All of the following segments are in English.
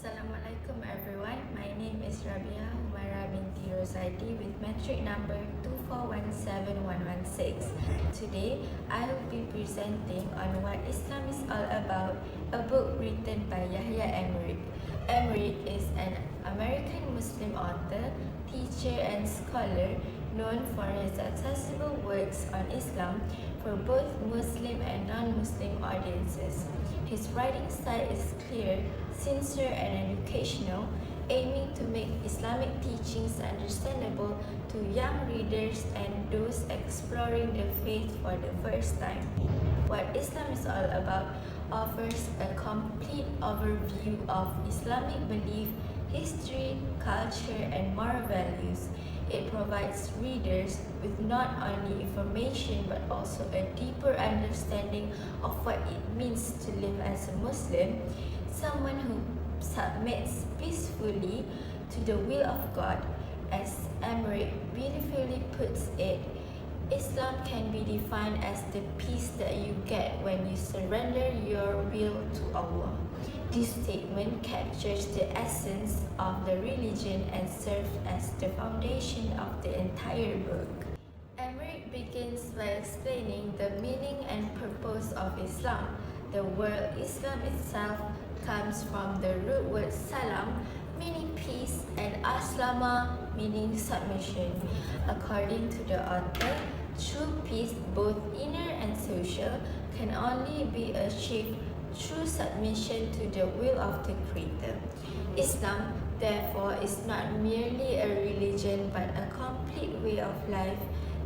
Assalamualaikum everyone. My name is Rabihah Humaira binti ROZAIDI with metric number 2417116. Today, I will be presenting on what Islam is all about, a book written by Yahiya Emerick. Emerick is an American Muslim author, teacher and scholar known for his accessible works on Islam for both Muslim and non-Muslim audiences. His writing style is clear, sincere and educational, aiming to make Islamic teachings understandable to young readers and those exploring the faith for the first time. What Islam is all about offers a complete overview of Islamic belief, history, culture, and moral values. It provides readers with not only information but also a deeper understanding of what it means to live as a Muslim, someone who submits peacefully to the will of God. As Emerick beautifully puts it, Islam can be defined as the peace that you get when you surrender your will to Allah. This statement captures the essence of the religion and serves as the foundation of the entire book. Emerick begins by explaining the meaning and purpose of Islam. The word Islam itself comes from the root word salam, meaning peace, and aslama, meaning submission. According to the author, true peace, both inner and social, can only be achieved through submission to the will of the Creator. Islam, therefore, is not merely a religion but a complete way of life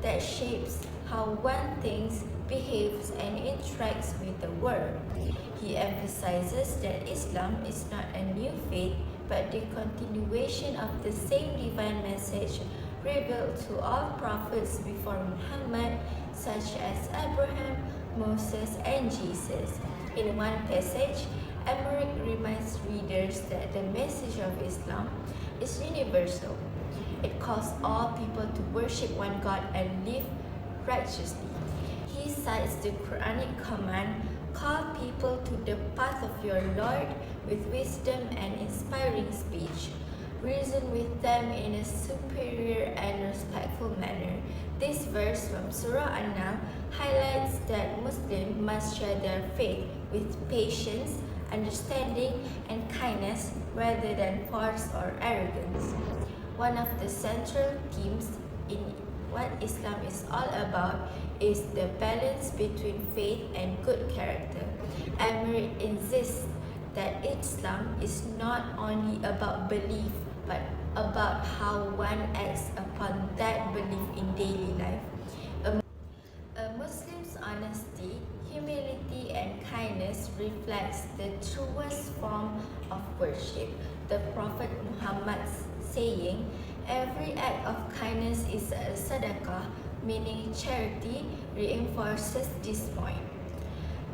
that shapes how one thinks, behaves, and interacts with the world. He emphasizes that Islam is not a new faith but the continuation of the same divine message revealed to all prophets before Muhammad, such as Abraham, Moses, and Jesus. In one passage, Emerick reminds readers that the message of Islam is universal. It calls all people to worship one God and live righteously. He cites the Quranic command, "Call people to the path of your Lord with wisdom and inspiring speech. Reason with them in a superior and respectful manner." This verse from Surah An-Nahl highlights that Muslims must share their faith with patience, understanding, and kindness rather than force or arrogance. One of the central themes in what Islam is all about is the balance between faith and good character. Emerick insists that Islam is not only about belief but about how one acts upon that belief in daily life. A Muslim's honesty, humility, and kindness reflects the truest form of worship. The Prophet Muhammad's saying, "Every act of kindness is a sadaqah," meaning charity, reinforces this point.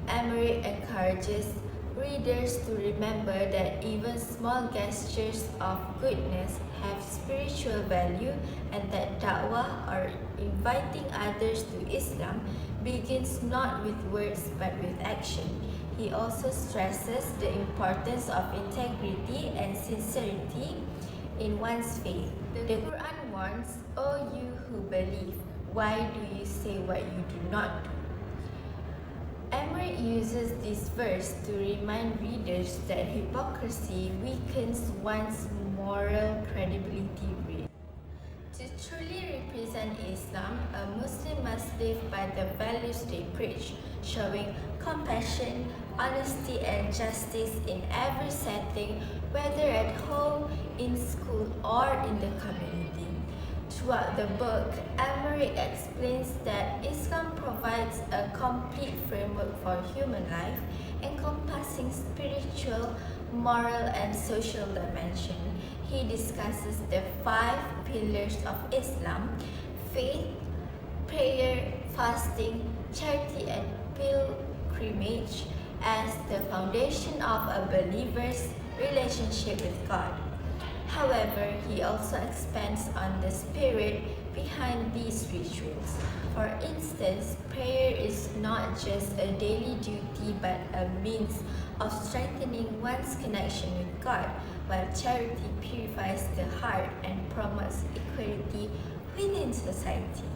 Emerick encourages readers to remember that even small gestures of goodness have spiritual value and that da'wah, or inviting others to Islam, begins not with words but with action. He also stresses the importance of integrity and sincerity in one's faith. The Quran warns, "O you who believe, why do you say what you do not do?" Emerick uses this verse to remind readers that hypocrisy weakens one's moral credibility. To truly represent Islam, a Muslim must live by the values they preach, showing compassion, honesty, and justice in every setting, whether at home, in school, or in the community. Throughout the book, Emerick explains that Islam provides a complete framework for human life, encompassing spiritual, moral, and social dimension. He discusses the 5 pillars of Islam: faith, prayer, fasting, charity, and pilgrimage as the foundation of a believer's relationship with God. However, he also expands on the spirit behind these rituals. For instance, prayer is not just a daily duty but a means of strengthening one's connection with God. while charity purifies the heart and promotes equality within society.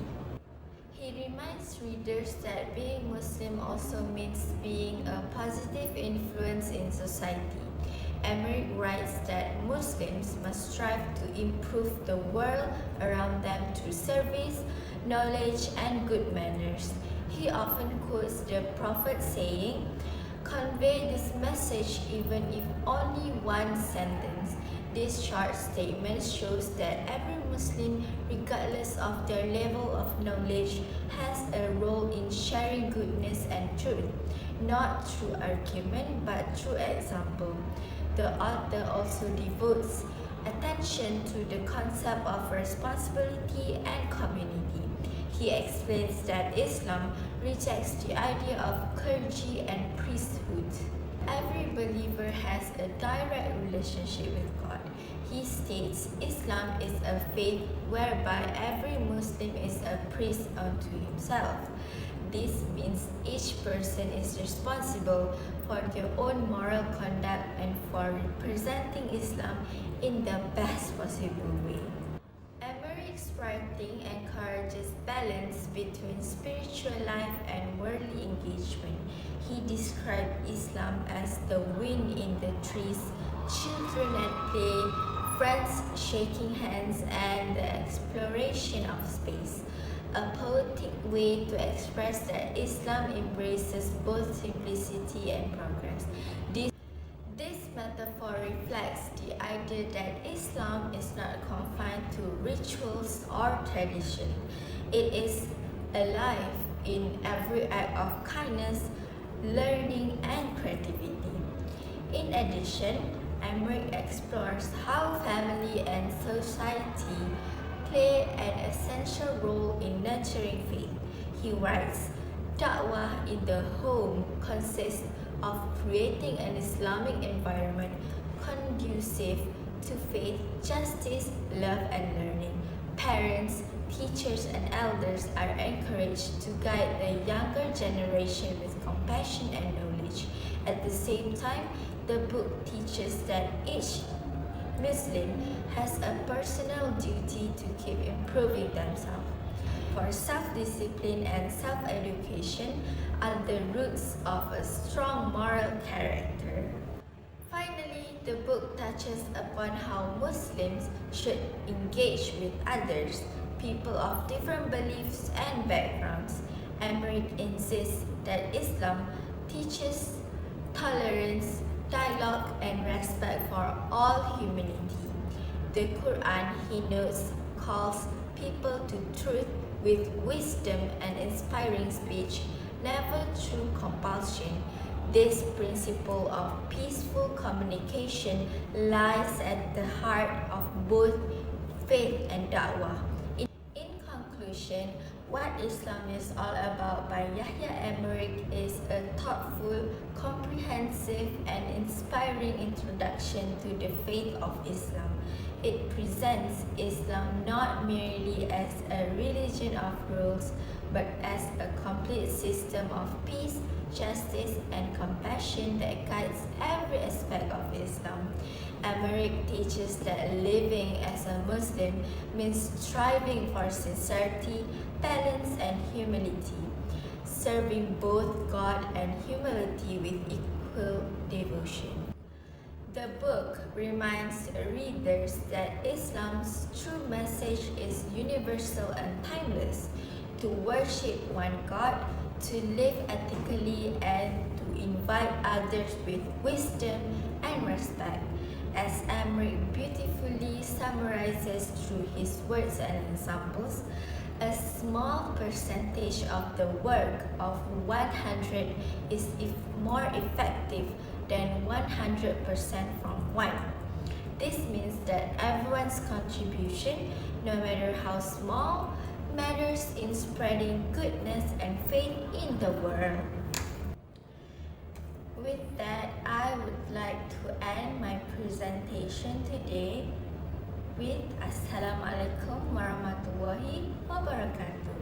He reminds readers that being Muslim also means being a positive influence in society. Emerick writes that Muslims must strive to improve the world around them through service, knowledge, and good manners. He often quotes the Prophet saying, "Convey this message even if only one sentence." This short statement shows that every Muslim, regardless of their level of knowledge, has a role in sharing goodness and truth, not through argument but through example. The author also devotes attention to the concept of responsibility and community. He explains that Islam rejects the idea of clergy and priesthood. Every believer has a direct relationship with God. He states Islam is a faith whereby every Muslim is a priest unto himself. This means each person is responsible for their own moral conduct and for representing Islam in the best possible way. Emerick's writing encourages balance between spiritual life and worldly engagement. He described Islam as the wind in the trees, children at play, friends shaking hands, and the exploration of space. A poetic way to express that Islam embraces both simplicity and progress. This metaphor reflects the idea that Islam is not confined to rituals or tradition. It is alive in every act of kindness, learning, and creativity. In addition, Emerick explores how family and society play an essential role in nurturing faith. He writes, "Da'wah in the home consists of creating an Islamic environment conducive to faith, justice, love, and learning. Parents, teachers, and elders are encouraged to guide the younger generation with compassion and knowledge. At the same time, the book teaches that each Muslim has a personal duty to keep improving themselves. For self-discipline and self-education are the roots of a strong moral character." Finally, the book touches upon how Muslims should engage with others, people of different beliefs and backgrounds. Emerick insists that Islam teaches tolerance, dialogue, and respect for all humanity. The Quran, he notes, calls people to truth with wisdom and inspiring speech, never through compulsion. This principle of peaceful communication lies at the heart of both faith and da'wah. In conclusion, What Islam is All About by Yahiya Emerick is a thoughtful, comprehensive, and inspiring introduction to the faith of Islam. It presents Islam not merely as a religion of rules, but as a complete system of peace, justice, and compassion that guides every aspect of Islam. Emerick teaches that living as a Muslim means striving for sincerity, balance, and humility, serving both God and humanity with equal devotion. The book reminds readers that Islam's true message is universal and timeless: to worship one God, to live ethically, and to invite others with wisdom and respect. As Emerick beautifully summarizes through his words and examples, a small percentage of the work of 100 is more effective than 100% from one. This means that everyone's contribution, no matter how small, matters in spreading goodness and faith in the world. With that, I would like to end my presentation today with Assalamualaikum warahmatullahi wabarakatuh.